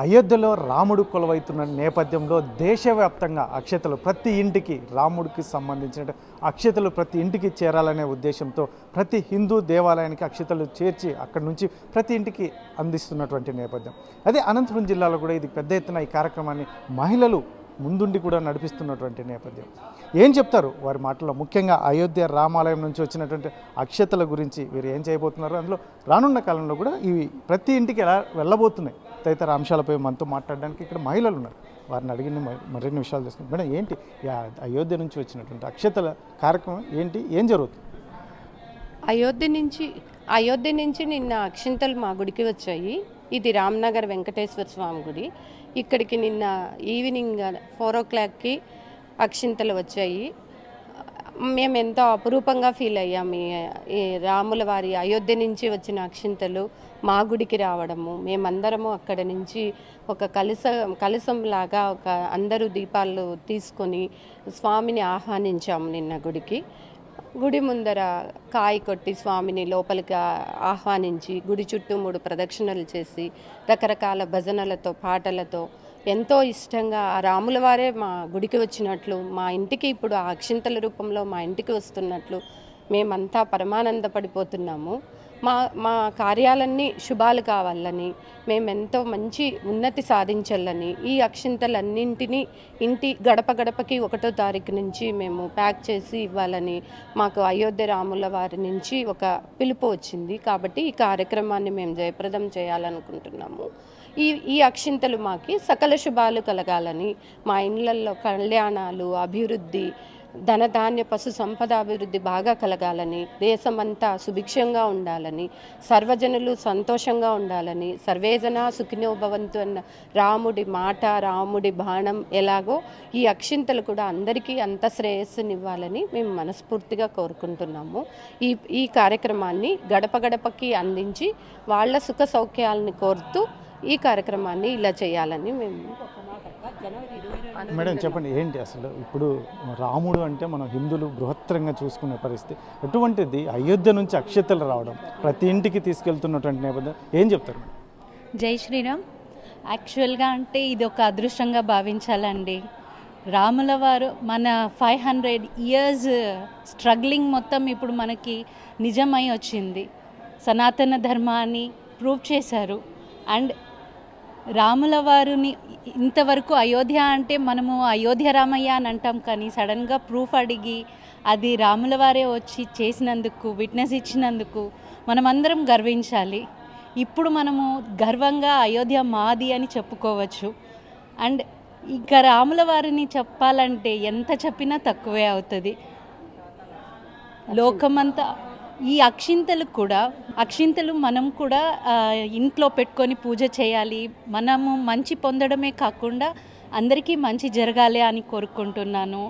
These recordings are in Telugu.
అయోధ్యలో రాముడు కొలువైతున్న నేపథ్యంలో దేశవ్యాప్తంగా అక్షతలు ప్రతి ఇంటికి రాముడికి సంబంధించిన అక్షతలు ప్రతి ఇంటికి చేరాలనే ఉద్దేశంతో ప్రతి హిందూ దేవాలయానికి అక్షతలు చేర్చి అక్కడి నుంచి ప్రతి ఇంటికి అందిస్తున్నటువంటి నేపథ్యం. అదే అనంతపురం జిల్లాలో కూడా ఇది పెద్ద ఎత్తున ఈ కార్యక్రమాన్ని మహిళలు ముందుండి కూడా నడిపిస్తున్నటువంటి నేపథ్యం. ఏం చెప్తారు వారి మాటల్లో? ముఖ్యంగా అయోధ్య రామాలయం నుంచి వచ్చినటువంటి అక్షతల గురించి వీరు ఏం చేయబోతున్నారు, అందులో రానున్న కాలంలో కూడా ఇవి ప్రతి ఇంటికి ఎలా వెళ్ళబోతున్నాయి తదితర అంశాలపై మనతో మాట్లాడడానికి ఇక్కడ మహిళలు ఉన్నారు. వారిని అడిగిన మరిన్ని విషయాలు తెలుసుకుంటాం. మేడం, ఏంటి అయోధ్య నుంచి వచ్చినటువంటి అక్షతల కార్యక్రమం ఏంటి, ఏం జరుగుతుంది? అయోధ్య నుంచి నిన్న అక్షింతలు మా గుడికి వచ్చాయి. ఇది రామ్నగర్ వెంకటేశ్వర స్వామి గుడి. ఇక్కడికి నిన్న ఈవినింగ్ 4 o'clockకి అక్షింతలు వచ్చాయి. మేము ఎంతో అపురూపంగా ఫీల్ అయ్యాము. ఈ రాముల వారి అయోధ్య నుంచి వచ్చిన అక్షింతలు మా గుడికి రావడము, మేమందరము అక్కడ నుంచి ఒక కలశంలాగా ఒక అందరూ దీపాలు తీసుకొని స్వామిని ఆహ్వానించాము నిన్న గుడికి. గుడి ముందర కాయ కొట్టి స్వామిని లోపలికి ఆహ్వానించి గుడి చుట్టూ 3 ప్రదక్షిణలు చేసి రకరకాల భజనలతో పాటలతో ఎంతో ఇష్టంగా ఆ రాముల వారే మా గుడికి వచ్చినట్లు, మా ఇంటికి ఇప్పుడు ఆ అక్షింతల రూపంలో మా ఇంటికి వస్తున్నట్లు మేమంతా పరమానందపడిపోతున్నాము. మా కార్యాలన్నీ శుభాలు కావాలని, మేమెంతో మంచి ఉన్నతి సాధించాలని ఈ అక్షింతలన్నింటినీ ఇంటి గడప గడపకి 1వ తారీఖు నుంచి మేము ప్యాక్ చేసి ఇవ్వాలని మాకు అయోధ్య రాముల వారి నుంచి ఒక పిలుపు వచ్చింది. కాబట్టి ఈ కార్యక్రమాన్ని మేము జయప్రదం చేయాలనుకుంటున్నాము. ఈ అక్షింతలు మాకి సకల శుభాలు కలగాలని, మా ఇళ్లల్లో కళ్యాణాలు, అభివృద్ధి, ధనధాన్య పశు సంపద అభివృద్ధి బాగా కలగాలని, దేశమంతా సుభిక్షంగా ఉండాలని, సర్వజనులు సంతోషంగా ఉండాలని, సర్వేజన సుఖినో భవంతు అన్న రాముడి మాట, రాముడి బాణం ఎలాగో ఈ అక్షింతలు కూడా అందరికీ అంత శ్రేయస్సునివ్వాలని మేము మనస్ఫూర్తిగా కోరుకుంటున్నాము. ఈ కార్యక్రమాన్ని గడప గడపకి అందించి వాళ్ళ సుఖ సౌఖ్యాలని కోరుతూ ఈ కార్యక్రమాన్ని ఇలా చేయాలని మేము. మేడం, చెప్పండి, ఏంటి అసలు ఇప్పుడు రాముడు అంటే మనం హిందువులు బృహత్తరంగా చూసుకునే పరిస్థితి, ఎటువంటిది అయోధ్య నుంచి అక్షతలు రావడం ప్రతి ఇంటికి తీసుకెళ్తున్నటువంటి నేపథ్యం ఏం చెప్తారు? జై శ్రీరామ్. యాక్చువల్గా అంటే ఇది ఒక అదృష్టంగా భావించాలండి. రాముల వారు మన 500 years స్ట్రగ్లింగ్ మొత్తం ఇప్పుడు మనకి నిజమై వచ్చింది. సనాతన ధర్మాన్ని ప్రూవ్ చేశారు. అండ్ రాముల వారిని ఇంతవరకు అయోధ్య అంటే మనము అయోధ్య రామయ్య అని అంటాం, కానీ సడన్గా ప్రూఫ్ అడిగి అది రాముల వారే వచ్చి చేసినందుకు, విట్నెస్ ఇచ్చినందుకు మనమందరం గర్వించాలి. ఇప్పుడు మనము గర్వంగా అయోధ్య మాది అని చెప్పుకోవచ్చు. అండ్ ఇంకా రాముల వారిని చెప్పాలంటే ఎంత చెప్పినా తక్కువే అవుతుంది. లోకమంతా ఈ అక్షింతలు మనం కూడా ఇంట్లో పెట్టుకొని పూజ చేయాలి. మనము మంచి పొందడమే కాకుండా అందరికీ మంచి జరగాలి అని కోరుకుంటున్నాను.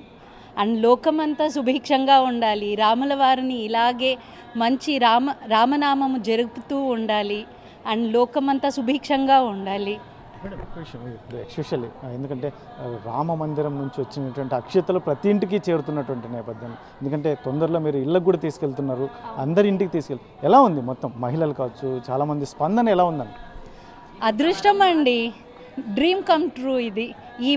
అండ్ లోకమంతా సుభిక్షంగా ఉండాలి. రాముల వారిని ఇలాగే మంచి రామనామము జరుపుతూ ఉండాలి. అండ్ లోకమంతా సుభిక్షంగా ఉండాలి. ఎస్పెషల్లీ ఎందుకంటే రామ మందిరం నుంచి వచ్చినటువంటి అక్షతలు ప్రతి ఇంటికి చేరుతున్నటువంటి నేపథ్యం, ఎందుకంటే తొందరలో మీరు ఇళ్ళకు కూడా తీసుకెళ్తున్నారు, అందరి ఇంటికి ఎలా ఉంది మొత్తం మహిళలు కావచ్చు, చాలామంది స్పందన ఎలా ఉందండి? అదృష్టం అండి, డ్రీమ్ కమ్ ట్రూ. ఇది ఈ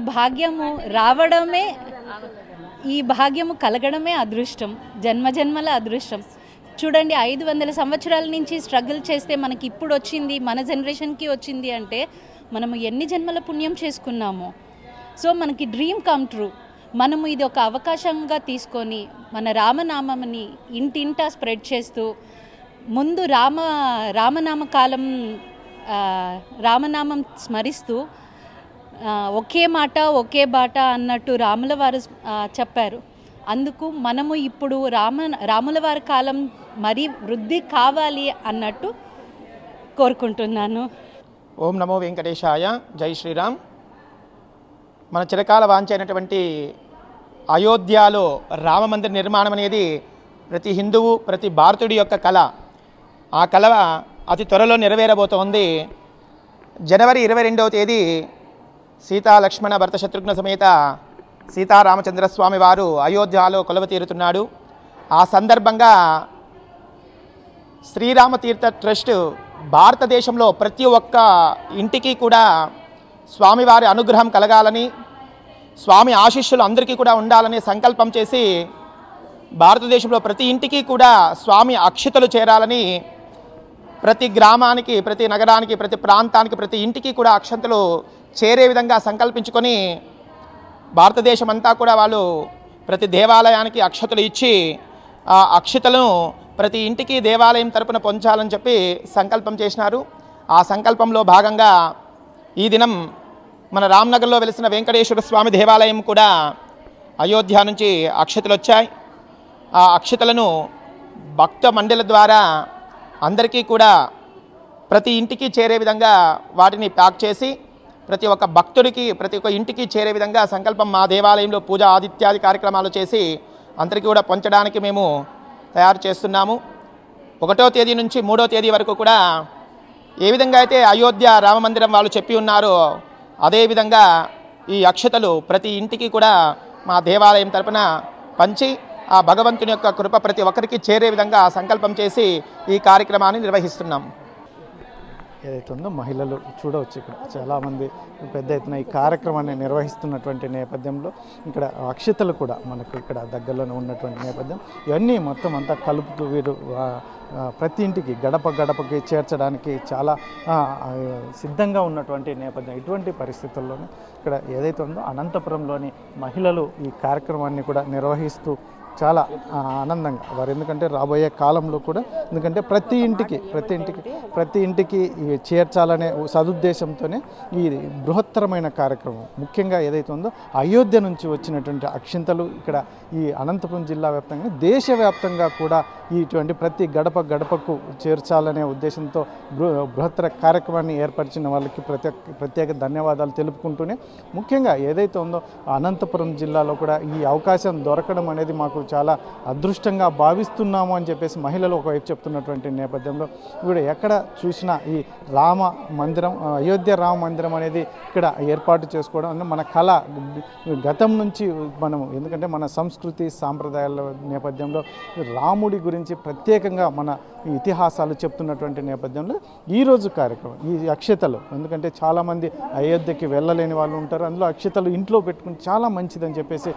భాగ్యము కలగడమే అదృష్టం, జన్మజన్మల అదృష్టం. చూడండి, 500 సంవత్సరాల నుంచి స్ట్రగుల్ చేస్తే మనకి ఇప్పుడు వచ్చింది, మన జనరేషన్కి వచ్చింది అంటే మనము ఎన్ని జన్మల పుణ్యం చేసుకున్నామో. సో మనకి డ్రీమ్ కమ్ ట్రూ. మనము ఇది ఒక అవకాశంగా తీసుకొని మన రామనామని ఇంటింటా స్ప్రెడ్ చేస్తూ ముందు రామనామం స్మరిస్తూ ఒకే మాట ఒకే బాట అన్నట్టు రాముల వారు చెప్పారు. అందుకు మనము ఇప్పుడు రాముల వారి కాలం మరీ వృద్ధి కావాలి అన్నట్టు కోరుకుంటున్నాను. ఓం నమో వెంకటేశాయ. జై శ్రీరామ్. మన చిరకాల వాంఛ అయినటువంటి అయోధ్యలో రామమందిర నిర్మాణం అనేది ప్రతి హిందువు, ప్రతి భారతీయుడి యొక్క కళ. ఆ కళ అతి త్వరలో నెరవేరబోతోంది. జనవరి 22వ తేదీ సీతా లక్ష్మణ భరత శత్రుఘ్న సమేత సీతారామచంద్రస్వామి వారు అయోధ్యలో కొలువ తీరుతున్నాడు. ఆ సందర్భంగా శ్రీరామ తీర్థ ట్రస్ట్ భారతదేశంలో ప్రతి ఒక్క ఇంటికి కూడా స్వామివారి అనుగ్రహం కలగాలని, స్వామి ఆశీస్సులు అందరికీ కూడా ఉండాలని సంకల్పం చేసి భారతదేశంలో ప్రతి ఇంటికి కూడా స్వామి అక్షతలు చేరాలని, ప్రతి గ్రామానికి, ప్రతి నగరానికి, ప్రతి ప్రాంతానికి, ప్రతి ఇంటికి కూడా అక్షతలు చేరే విధంగా సంకల్పించుకొని భారతదేశం అంతా కూడా వాళ్ళు ప్రతి దేవాలయానికి అక్షతలు ఇచ్చి ఆ అక్షతలను ప్రతి ఇంటికి దేవాలయం తరపున పొంచాలని చెప్పి సంకల్పం చేసినారు. ఆ సంకల్పంలో భాగంగా ఈ దినం మన రామ్నగర్లో వెలిసిన వెంకటేశ్వర స్వామి దేవాలయం కూడా అయోధ్య నుంచి అక్షతలు వచ్చాయి. ఆ అక్షతలను భక్త మండలి ద్వారా అందరికీ కూడా ప్రతి ఇంటికి చేరే విధంగా వాటిని ప్యాక్ చేసి ప్రతి ఒక్క భక్తుడికి, ప్రతి ఒక్క ఇంటికి చేరే విధంగా సంకల్పం మా దేవాలయంలో పూజ ఆదిత్యాది కార్యక్రమాలు చేసి అందరికీ కూడా పంచడానికి మేము తయారు చేస్తున్నాము. 1వ తేదీ నుంచి 3వ తేదీ వరకు కూడా ఏ విధంగా అయితే అయోధ్య రామమందిరం వాళ్ళు చెప్పి ఉన్నారో అదేవిధంగా ఈ అక్షతలు ప్రతి ఇంటికి కూడా మా దేవాలయం తరపున పంచి ఆ భగవంతుని యొక్క కృప ప్రతి ఒక్కరికి చేరే విధంగా సంకల్పం చేసి ఈ కార్యక్రమాన్ని నిర్వహిస్తున్నాం. ఏదైతే ఉందో మహిళలు చూడవచ్చు, ఇక్కడ చాలామంది పెద్ద ఎత్తున ఈ కార్యక్రమాన్ని నిర్వహిస్తున్నటువంటి నేపథ్యంలో ఇక్కడ అక్షతలు కూడా మనకు ఇక్కడ దగ్గరలోనే ఉన్నటువంటి నేపథ్యం. ఇవన్నీ మొత్తం అంతా కలుపుతూ వీరు ప్రతి ఇంటికి గడప గడపకి చేర్చడానికి చాలా సిద్ధంగా ఉన్నటువంటి నేపథ్యం. ఇటువంటి పరిస్థితుల్లోనే ఇక్కడ ఏదైతే ఉందో అనంతపురంలోని మహిళలు ఈ కార్యక్రమాన్ని కూడా నిర్వహిస్తూ చాలా ఆనందంగా వారు, ఎందుకంటే రాబోయే కాలంలో కూడా, ఎందుకంటే ప్రతి ఇంటికి చేర్చాలనే సదుద్దేశంతోనే ఈ బృహత్తరమైన కార్యక్రమం, ముఖ్యంగా ఏదైతే ఉందో అయోధ్య నుంచి వచ్చినటువంటి అక్షింతలు ఇక్కడ ఈ అనంతపురం జిల్లా వ్యాప్తంగా దేశవ్యాప్తంగా కూడా ఇటువంటి ప్రతి గడప గడపకు చేర్చాలనే ఉద్దేశంతో బృహత్తర కార్యక్రమాన్ని ఏర్పరిచిన వాళ్ళకి ప్రత్యేక ధన్యవాదాలు తెలుపుకుంటూనే, ముఖ్యంగా ఏదైతే ఉందో అనంతపురం జిల్లాలో కూడా ఈ అవకాశం దొరకడం అనేది మాకు చాలా అదృష్టంగా భావిస్తున్నాము అని చెప్పేసి మహిళలు ఒకవైపు చెప్తున్నటువంటి నేపథ్యంలో ఇప్పుడు ఎక్కడ చూసినా ఈ రామ మందిరం, అయోధ్య రామ మందిరం అనేది ఇక్కడ ఏర్పాటు చేసుకోవడం అంటే మన కళ గతం నుంచి మనం, ఎందుకంటే మన సంస్కృతి సాంప్రదాయాల నేపథ్యంలో రాముడి గురించి ప్రత్యేకంగా మన ఇతిహాసాలు చెప్తున్నటువంటి నేపథ్యంలో ఈరోజు కార్యక్రమం ఈ అక్షతలు, ఎందుకంటే చాలామంది అయోధ్యకి వెళ్ళలేని వాళ్ళు ఉంటారు, అందులో అక్షతలు ఇంట్లో పెట్టుకుని చాలా మంచిదని చెప్పేసి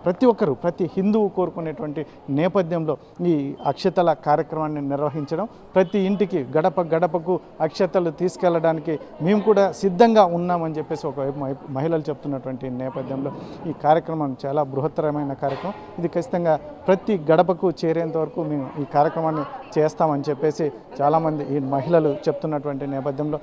ప్రతి హిందువు కోరుకునేటువంటి నేపథ్యంలో ఈ అక్షతల కార్యక్రమాన్ని నిర్వహించడం, ప్రతి ఇంటికి గడప గడపకు అక్షతలు తీసుకెళ్ళడానికి మేము కూడా సిద్ధంగా ఉన్నామని చెప్పేసి ఒకవైపు మహిళలు చెప్తున్నటువంటి నేపథ్యంలో ఈ కార్యక్రమం చాలా బృహత్తరమైన కార్యక్రమం. ఇది ఖచ్చితంగా ప్రతి గడపకు చేరేంత వరకు మేము ఈ కార్యక్రమాన్ని చేస్తామని చెప్పేసి చాలామంది ఈ మహిళలు చెప్తున్నటువంటి నేపథ్యంలో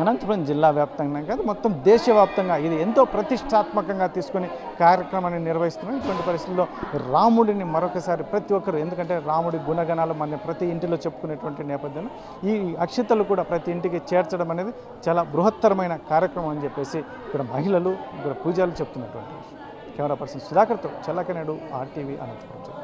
అనంతపురం జిల్లా వ్యాప్తంగా కాదు, మొత్తం దేశవ్యాప్తంగా ఇది ఎంతో ప్రతిష్టాత్మకంగా తీసుకొని కార్యక్రమాన్ని నిర్వహిస్తున్నాం. ఇటువంటి పరిస్థితుల్లో రాముడిని మరొకసారి ప్రతి ఒక్కరు, ఎందుకంటే రాముడి గుణగణాలు మన ప్రతి ఇంటిలో చెప్పుకునేటువంటి నేపథ్యంలో ఈ అక్షతలు కూడా ప్రతి ఇంటికి చేర్చడం అనేది చాలా బృహత్తరమైన కార్యక్రమం అని చెప్పేసి ఇక్కడ మహిళలు, ఇక్కడ పూజలు చెప్తున్నటువంటి. కెమెరా పర్సన్ సుధాకర్తో చల్లకనేడు, RTV, అనంతపురం.